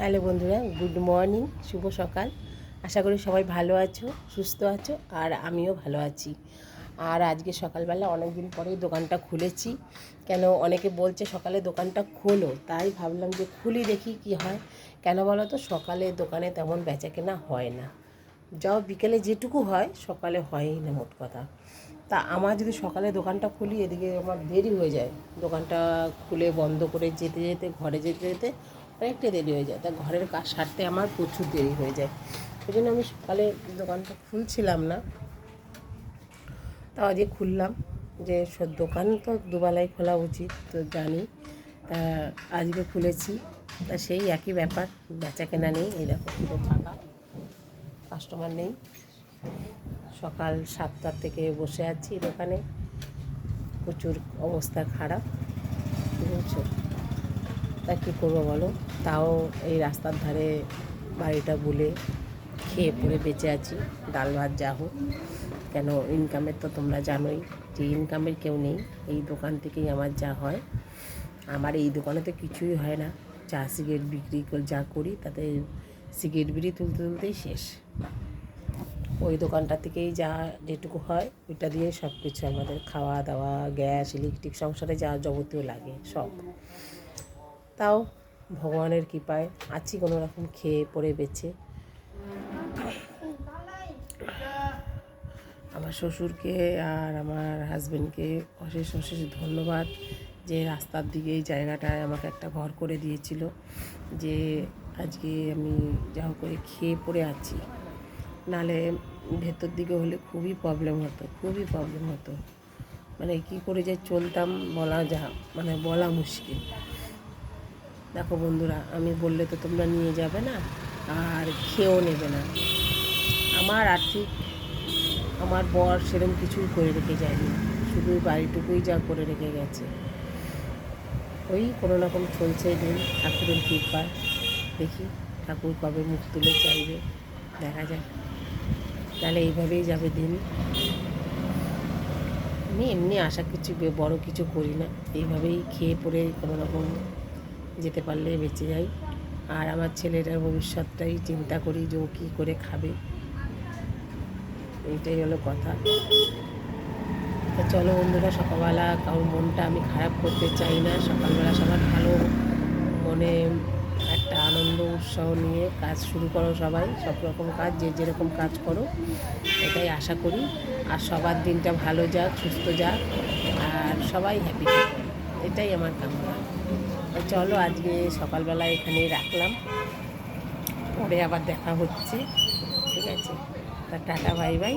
Hello বন্ধুরা, good morning, শুভ সকাল। আশা করি সবাই ভালো আছো, সুস্থ আছো, আর আমিও ভালো আছি। আর আজকে সকালবেলা অনেক দিন পরেই দোকানটা খুলেছি। কেন অনেকে বলছে সকালে দোকানটা খোলো, তাই ভাবলাম যে খুলি দেখি কি হয়। কেন বলো তো, সকালে দোকানে তেমন বেচাকেনা হয় না, যাও বিকেলে যেটুকু হয় সকালে হয়ই না মোট কথা। তা আমার যদি সকালে দোকানটা খুলি, এদিকে আমার দেরি হয়ে যায়। দোকানটা খুলে বন্ধ করে যেতে যেতে, ঘরে যেতে যেতে অনেকটা দেরি হয়ে যায়। তা ঘরের কাজ সারতে আমার প্রচুর দেরি হয়ে যায়। ওই জন্য আমি সকালে দোকানটা খুলছিলাম না। তাও আজকে খুললাম, যে দোকান তো দুবেলায় খোলা উচিত, তো জানি। তা আজকে খুলেছি। তা সেই একই ব্যাপার, বেচা কেনা নেই। এই দেখো পুরো ফাঁকা, কাস্টমার নেই। সকাল 7টার থেকে বসে আছি দোকানে, প্রচুর অবস্থা খারাপ, বুঝছো। তা কী করবো বলো। তাও এই রাস্তার ধারে বাড়িটা বলে খেয়ে পড়ে বেঁচে আছি, ডাল ভাত যা হোক। কেন ইনকামের তো তোমরা জানোই যে ইনকামের কেউ নেই। এই দোকান থেকেই আমার যা হয়। আমার এই দোকানে তো কিছুই হয় না, চা সিগারেট বিক্রি যা করি তাতে সিগারেট বিড়ি তুলতে তুলতেই শেষ। ওই দোকানটা থেকেই যা যেটুকু হয় ওইটা দিয়ে সব কিছু আমাদের খাওয়া দাওয়া, গ্যাস, ইলেকট্রিক, সংসারে যা যাবতীয় লাগে সব। তাও ভগবানের কৃপায় আছি কোনো রকম খেয়ে পড়ে বেঁচে। আমার শ্বশুরকে আর আমার হাজব্যান্ডকে অশেষ অশেষ ধন্যবাদ, যে রাস্তার দিকে এই জায়গাটায় আমাকে একটা ঘর করে দিয়েছিল, যে আজকে আমি যা হোক করে খেয়ে পড়ে আছি। নালে ভেতর দিকে হলে খুবই প্রবলেম হতো, খুবই প্রবলেম হতো। মানে কী করে যে চলতাম বলা মুশকিল। দেখো বন্ধুরা, আমি বললে তো তোমরা নিয়ে যাবে না, আর খেয়েও নেবে না। আমার আর্থিক, আমার বর সেরকম কিছুই করে রেখে যায়নি, শুধু বাড়িটুকুই যা করে রেখে গেছে। ওই কোনো রকম চলছে দিন, ঠাকুরের কৃপায়। দেখি ঠাকুর কবে মুখ তুলে চাইবে, দেখা যাক। তাহলে এইভাবেই যাবে দিন। আমি এমনি আশা কিছু বড় কিছু করি না, এইভাবেই খেয়ে পড়ে কোনো রকম যেতে পারলে বেঁচে যাই। আর আমার ছেলেটার ভবিষ্যৎটাই চিন্তা করি, যে ও কী করে খাবে। এইটাই হলো কথা। তো চলো বন্ধুরা, সকালবেলা কারোর মনটা আমি খারাপ করতে চাই না। সকালবেলা সবার ভালো মনে একটা আনন্দ উৎসাহ নিয়ে কাজ শুরু করো সবাই, সব রকম কাজ যে যেরকম কাজ করো, এটাই আশা করি। আর সবার দিনটা ভালো যাক, সুস্থ যাক, আর সবাই হ্যাপি থাকুক, এটাই আমার কামনা। তো চলো আজকে সকালবেলা এখানেই রাখলাম, পরে আবার দেখা হচ্ছে, ঠিক আছে। তা টাটা, বাই বাই।